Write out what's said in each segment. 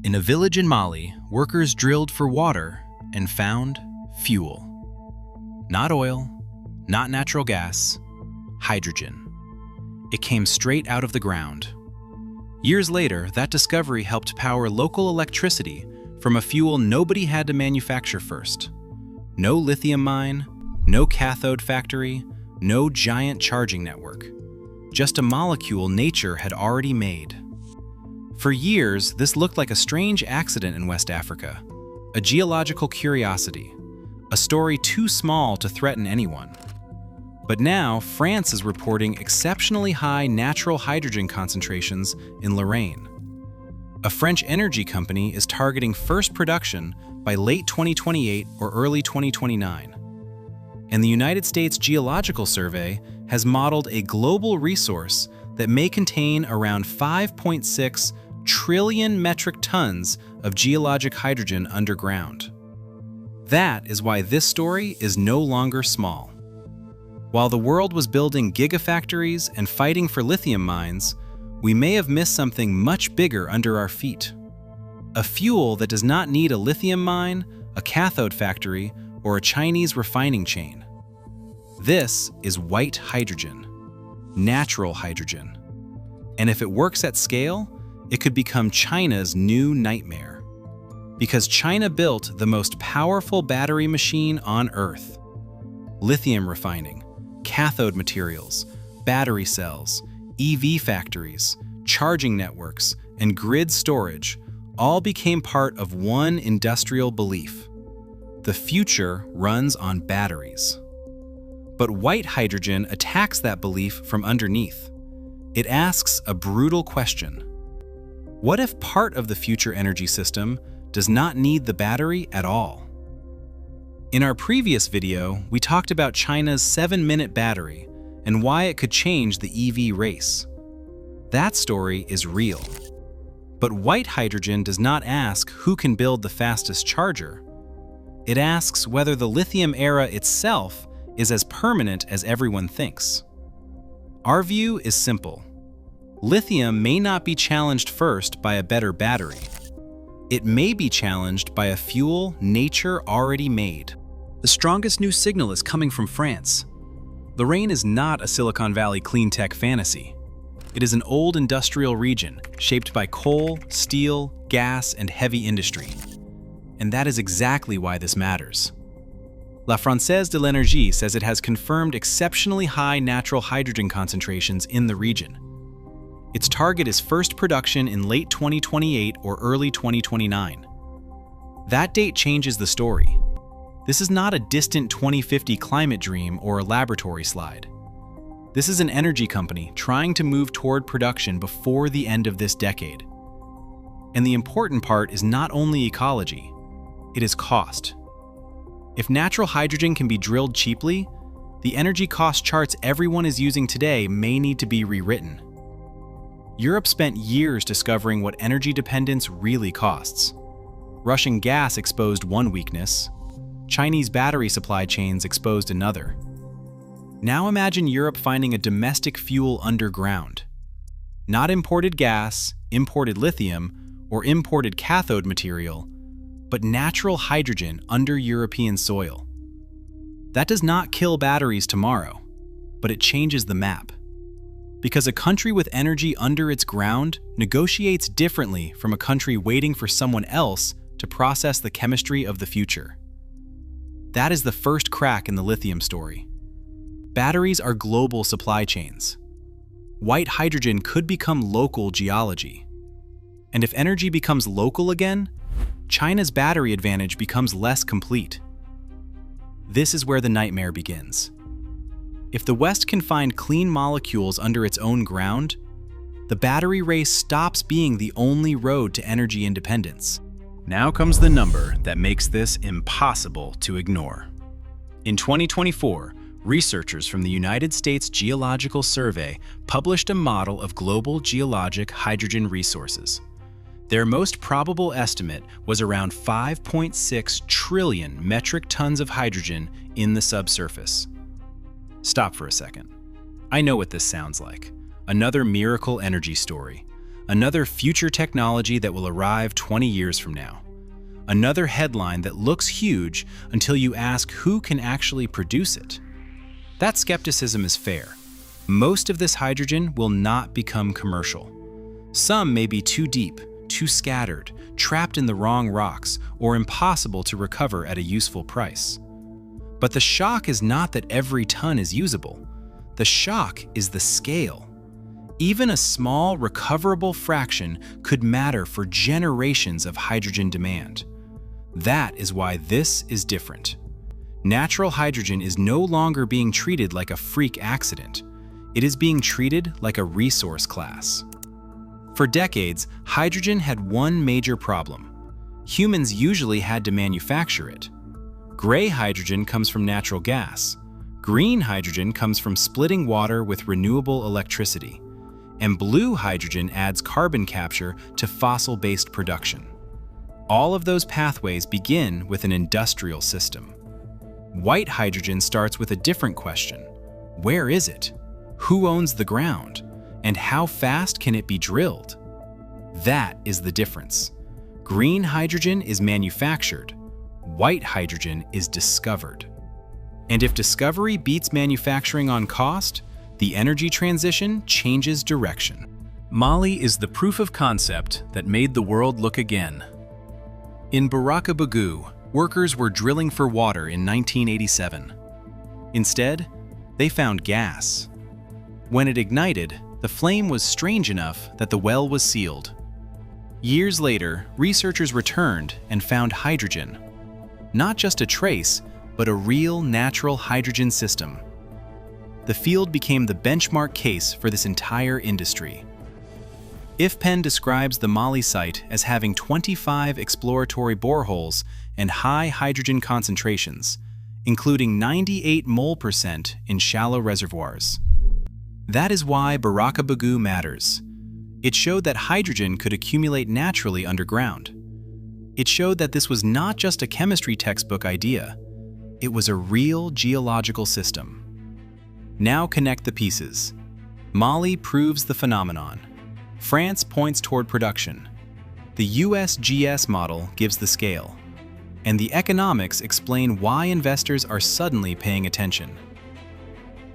In a village in Mali, workers drilled for water and found fuel. Not oil, not natural gas, hydrogen. It came straight out of the ground. Years later, that discovery helped power local electricity from a fuel nobody had to manufacture first. No lithium mine, no cathode factory, no giant charging network. Just a molecule nature had already made. For years, this looked like a strange accident in West Africa, a geological curiosity, a story too small to threaten anyone. But now, France is reporting exceptionally high natural hydrogen concentrations in Lorraine. A French energy company is targeting first production by late 2028 or early 2029. And the United States Geological Survey has modeled a global resource that may contain around 5.6 trillion metric tons of geologic hydrogen underground. That is why this story is no longer small. While the world was building gigafactories and fighting for lithium mines, we may have missed something much bigger under our feet. A fuel that does not need a lithium mine, a cathode factory, or a Chinese refining chain. This is white hydrogen, natural hydrogen. And if it works at scale, it could become China's new nightmare. Because China built the most powerful battery machine on Earth. Lithium refining, cathode materials, battery cells, EV factories, charging networks, and grid storage all became part of one industrial belief. The future runs on batteries. But white hydrogen attacks that belief from underneath. It asks a brutal question. What if part of the future energy system does not need the battery at all? In our previous video, we talked about China's 7-minute battery and why it could change the EV race. That story is real. But white hydrogen does not ask who can build the fastest charger. It asks whether the lithium era itself is as permanent as everyone thinks. Our view is simple. Lithium may not be challenged first by a better battery. It may be challenged by a fuel nature already made. The strongest new signal is coming from France. Lorraine is not a Silicon Valley clean tech fantasy. It is an old industrial region shaped by coal, steel, gas, and heavy industry. And that is exactly why this matters. La Française de l'Énergie says it has confirmed exceptionally high natural hydrogen concentrations in the region. Its target is first production in late 2028 or early 2029. That date changes the story. This is not a distant 2050 climate dream or a laboratory slide. This is an energy company trying to move toward production before the end of this decade. And the important part is not only ecology, it is cost. If natural hydrogen can be drilled cheaply, the energy cost charts everyone is using today may need to be rewritten. Europe spent years discovering what energy dependence really costs. Russian gas exposed one weakness. Chinese battery supply chains exposed another. Now imagine Europe finding a domestic fuel underground. Not imported gas, imported lithium, or imported cathode material, but natural hydrogen under European soil. That does not kill batteries tomorrow, but it changes the map. Because a country with energy under its ground negotiates differently from a country waiting for someone else to process the chemistry of the future. That is the first crack in the lithium story. Batteries are global supply chains. White hydrogen could become local geology. And if energy becomes local again, China's battery advantage becomes less complete. This is where the nightmare begins. If the West can find clean molecules under its own ground, the battery race stops being the only road to energy independence. Now comes the number that makes this impossible to ignore. In 2024, researchers from the United States Geological Survey published a model of global geologic hydrogen resources. Their most probable estimate was around 5.6 trillion metric tons of hydrogen in the subsurface. Stop for a second. I know what this sounds like. Another miracle energy story. Another future technology that will arrive 20 years from now. Another headline that looks huge until you ask who can actually produce it. That skepticism is fair. Most of this hydrogen will not become commercial. Some may be too deep, too scattered, trapped in the wrong rocks, or impossible to recover at a useful price. But the shock is not that every ton is usable. The shock is the scale. Even a small, recoverable fraction could matter for generations of hydrogen demand. That is why this is different. Natural hydrogen is no longer being treated like a freak accident. It is being treated like a resource class. For decades, hydrogen had one major problem. Humans usually had to manufacture it. Gray hydrogen comes from natural gas. Green hydrogen comes from splitting water with renewable electricity. And blue hydrogen adds carbon capture to fossil-based production. All of those pathways begin with an industrial system. White hydrogen starts with a different question. Where is it? Who owns the ground? And how fast can it be drilled? That is the difference. Green hydrogen is manufactured. White hydrogen is discovered. And if discovery beats manufacturing on cost, the energy transition changes direction. Mali is the proof of concept that made the world look again. In Barakabagu, workers were drilling for water in 1987. Instead, they found gas. When it ignited, the flame was strange enough that the well was sealed. Years later, researchers returned and found hydrogen. Not just a trace, but a real natural hydrogen system. The field became the benchmark case for this entire industry. IFPEN describes the Mali site as having 25 exploratory boreholes and high hydrogen concentrations, including 98 mole% in shallow reservoirs. That is why Barakabagu matters. It showed that hydrogen could accumulate naturally underground. It showed that this was not just a chemistry textbook idea. It was a real geological system. Now connect the pieces. Mali proves the phenomenon. France points toward production. The USGS model gives the scale. And the economics explain why investors are suddenly paying attention.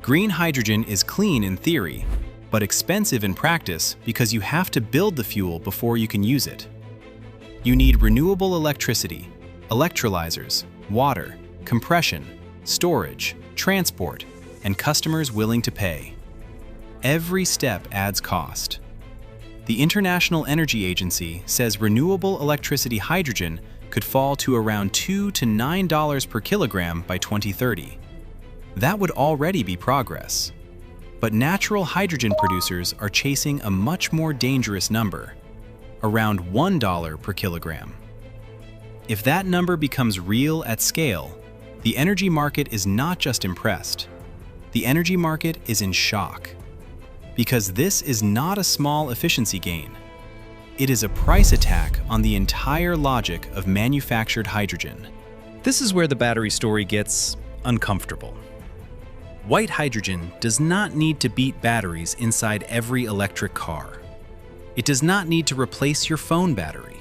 Green hydrogen is clean in theory, but expensive in practice because you have to build the fuel before you can use it. You need renewable electricity, electrolyzers, water, compression, storage, transport, and customers willing to pay. Every step adds cost. The International Energy Agency says renewable electricity hydrogen could fall to around $2 to $9 per kilogram by 2030. That would already be progress. But natural hydrogen producers are chasing a much more dangerous number, around $1 per kilogram. If that number becomes real at scale, the energy market is not just impressed. The energy market is in shock. Because this is not a small efficiency gain. It is a price attack on the entire logic of manufactured hydrogen. This is where the battery story gets uncomfortable. White hydrogen does not need to beat batteries inside every electric car. It does not need to replace your phone battery.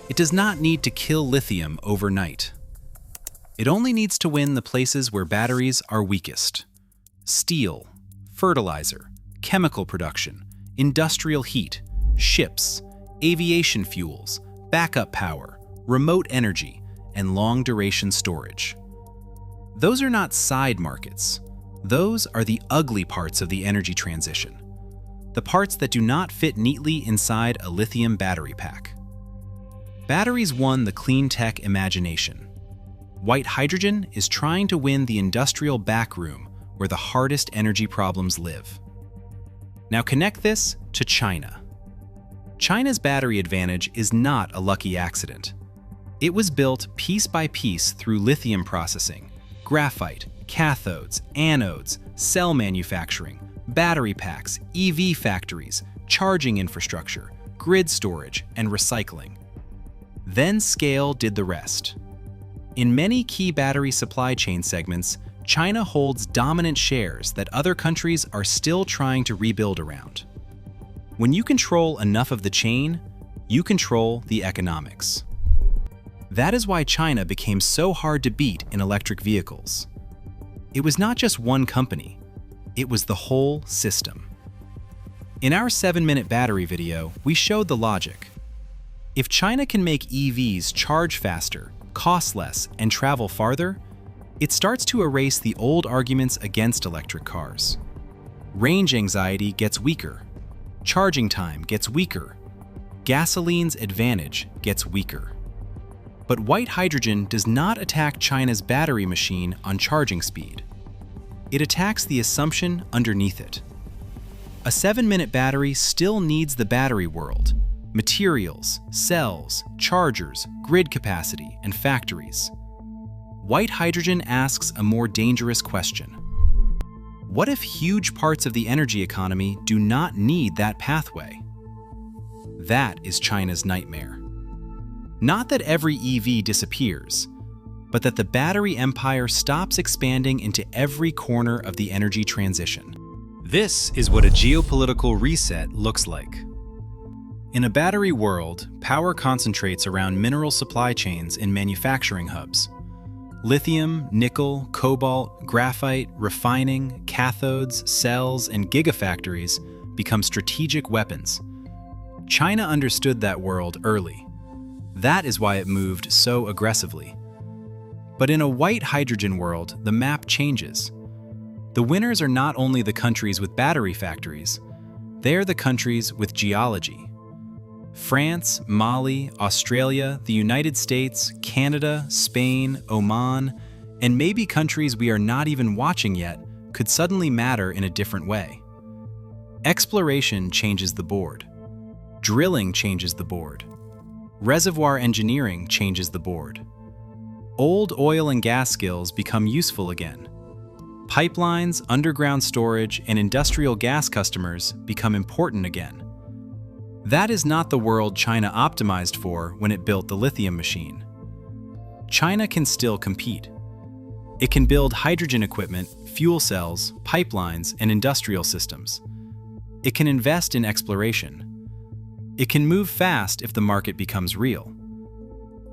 It does not need to kill lithium overnight. It only needs to win the places where batteries are weakest. Steel, fertilizer, chemical production, industrial heat, ships, aviation fuels, backup power, remote energy, and long-duration storage. Those are not side markets. Those are the ugly parts of the energy transition. The parts that do not fit neatly inside a lithium battery pack. Batteries won the clean tech imagination. White hydrogen is trying to win the industrial backroom where the hardest energy problems live. Now connect this to China. China's battery advantage is not a lucky accident. It was built piece by piece through lithium processing, graphite, cathodes, anodes, cell manufacturing, battery packs, EV factories, charging infrastructure, grid storage, and recycling. Then scale did the rest. In many key battery supply chain segments, China holds dominant shares that other countries are still trying to rebuild around. When you control enough of the chain, you control the economics. That is why China became so hard to beat in electric vehicles. It was not just one company, it was the whole system. In our 7-minute battery video, we showed the logic. If China can make EVs charge faster, cost less, and travel farther, it starts to erase the old arguments against electric cars. Range anxiety gets weaker. Charging time gets weaker. Gasoline's advantage gets weaker. But white hydrogen does not attack China's battery machine on charging speed. It attacks the assumption underneath it. A 7-minute battery still needs the battery world: materials, cells, chargers, grid capacity, and factories. White hydrogen asks a more dangerous question. What if huge parts of the energy economy do not need that pathway? That is China's nightmare. Not that every EV disappears, but that the battery empire stops expanding into every corner of the energy transition. This is what a geopolitical reset looks like. In a battery world, power concentrates around mineral supply chains in manufacturing hubs. Lithium, nickel, cobalt, graphite, refining, cathodes, cells, and gigafactories become strategic weapons. China understood that world early. That is why it moved so aggressively. But in a white hydrogen world, the map changes. The winners are not only the countries with battery factories, they're the countries with geology. France, Mali, Australia, the United States, Canada, Spain, Oman, and maybe countries we are not even watching yet could suddenly matter in a different way. Exploration changes the board. Drilling changes the board. Reservoir engineering changes the board. Old oil and gas skills become useful again. Pipelines, underground storage, and industrial gas customers become important again. That is not the world China optimized for when it built the lithium machine. China can still compete. It can build hydrogen equipment, fuel cells, pipelines, and industrial systems. It can invest in exploration. It can move fast if the market becomes real.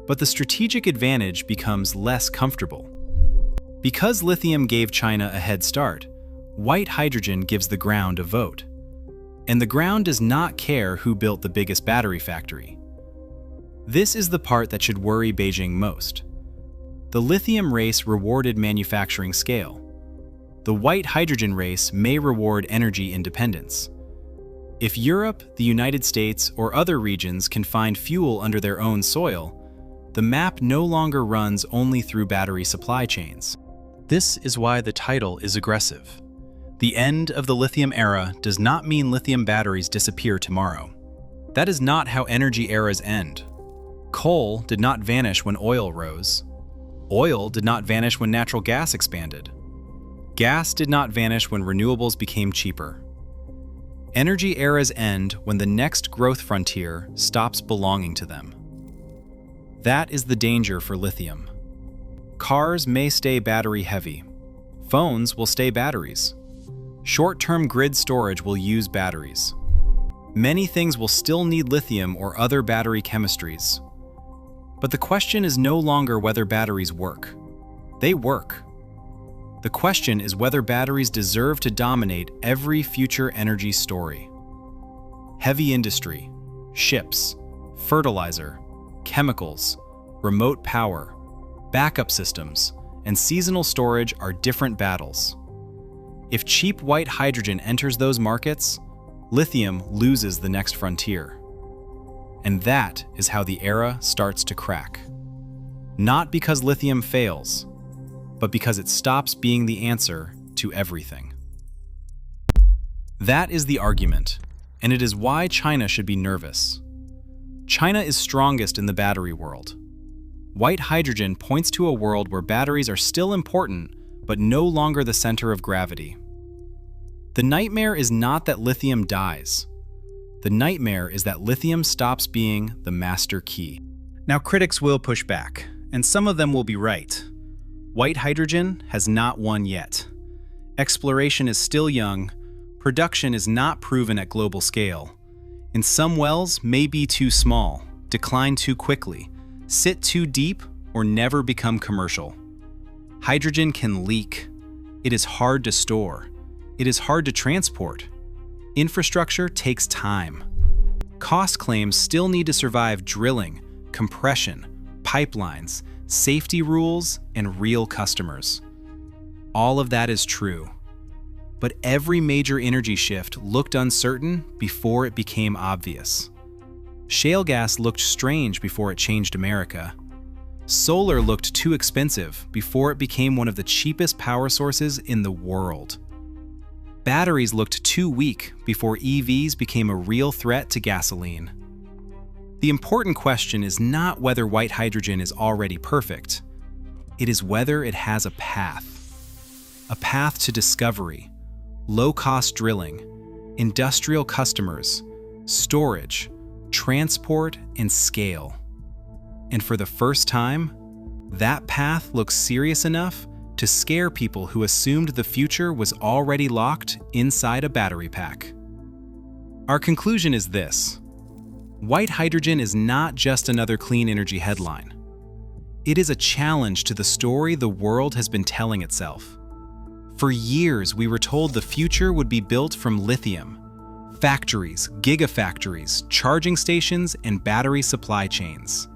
But the strategic advantage becomes less comfortable. Because lithium gave China a head start, white hydrogen gives the ground a vote. And the ground does not care who built the biggest battery factory. This is the part that should worry Beijing most. The lithium race rewarded manufacturing scale. The white hydrogen race may reward energy independence. If Europe, the United States, or other regions can find fuel under their own soil, the map no longer runs only through battery supply chains. This is why the title is aggressive. The end of the lithium era does not mean lithium batteries disappear tomorrow. That is not how energy eras end. Coal did not vanish when oil rose. Oil did not vanish when natural gas expanded. Gas did not vanish when renewables became cheaper. Energy eras end when the next growth frontier stops belonging to them. That is the danger for lithium. Cars may stay battery heavy. Phones will stay batteries. Short-term grid storage will use batteries. Many things will still need lithium or other battery chemistries. But the question is no longer whether batteries work. They work. The question is whether batteries deserve to dominate every future energy story. Heavy industry, ships, fertilizer, chemicals, remote power, backup systems, and seasonal storage are different battles. If cheap white hydrogen enters those markets, lithium loses the next frontier. And that is how the era starts to crack. Not because lithium fails, but because it stops being the answer to everything. That is the argument, and it is why China should be nervous. China is strongest in the battery world. White hydrogen points to a world where batteries are still important, but no longer the center of gravity. The nightmare is not that lithium dies. The nightmare is that lithium stops being the master key. Now, critics will push back, and some of them will be right. White hydrogen has not won yet. Exploration is still young, production is not proven at global scale, And some wells may be too small, decline too quickly, sit too deep, or never become commercial. Hydrogen can leak. It is hard to store. It is hard to transport. Infrastructure takes time. Cost claims still need to survive drilling, compression, pipelines, safety rules, and real customers. All of that is true. But every major energy shift looked uncertain before it became obvious. Shale gas looked strange before it changed America. Solar looked too expensive before it became one of the cheapest power sources in the world. Batteries looked too weak before EVs became a real threat to gasoline. The important question is not whether white hydrogen is already perfect. It is whether it has a path to discovery, low-cost drilling, industrial customers, storage, transport, and scale. And for the first time, that path looks serious enough to scare people who assumed the future was already locked inside a battery pack. Our conclusion is this: white hydrogen is not just another clean energy headline. It is a challenge to the story the world has been telling itself. For years, we were told the future would be built from lithium. Factories, gigafactories, charging stations, and battery supply chains.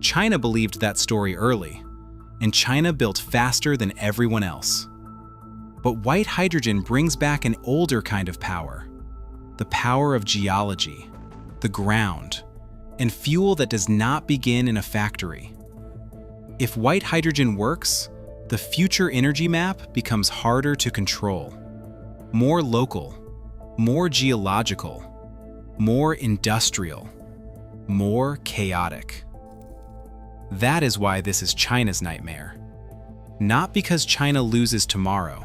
China believed that story early, and China built faster than everyone else. But white hydrogen brings back an older kind of power, the power of geology, the ground, and fuel that does not begin in a factory. If white hydrogen works, the future energy map becomes harder to control, more local, more geological, more industrial, more chaotic. That is why this is China's nightmare. Not because China loses tomorrow,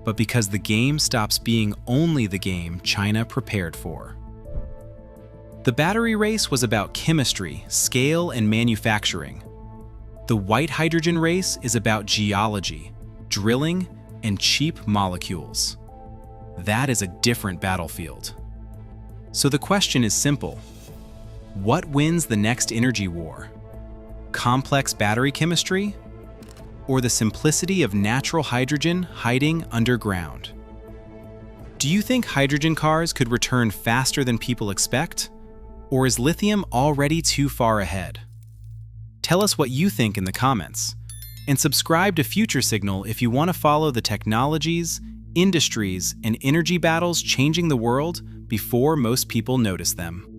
but because the game stops being only the game China prepared for. The battery race was about chemistry, scale, and manufacturing. The white hydrogen race is about geology, drilling, and cheap molecules. That is a different battlefield. So the question is simple: what wins the next energy war? Complex battery chemistry, or the simplicity of natural hydrogen hiding underground? Do you think hydrogen cars could return faster than people expect? Or is lithium already too far ahead? Tell us what you think in the comments, and subscribe to Future Signal if you want to follow the technologies, industries, and energy battles changing the world before most people notice them.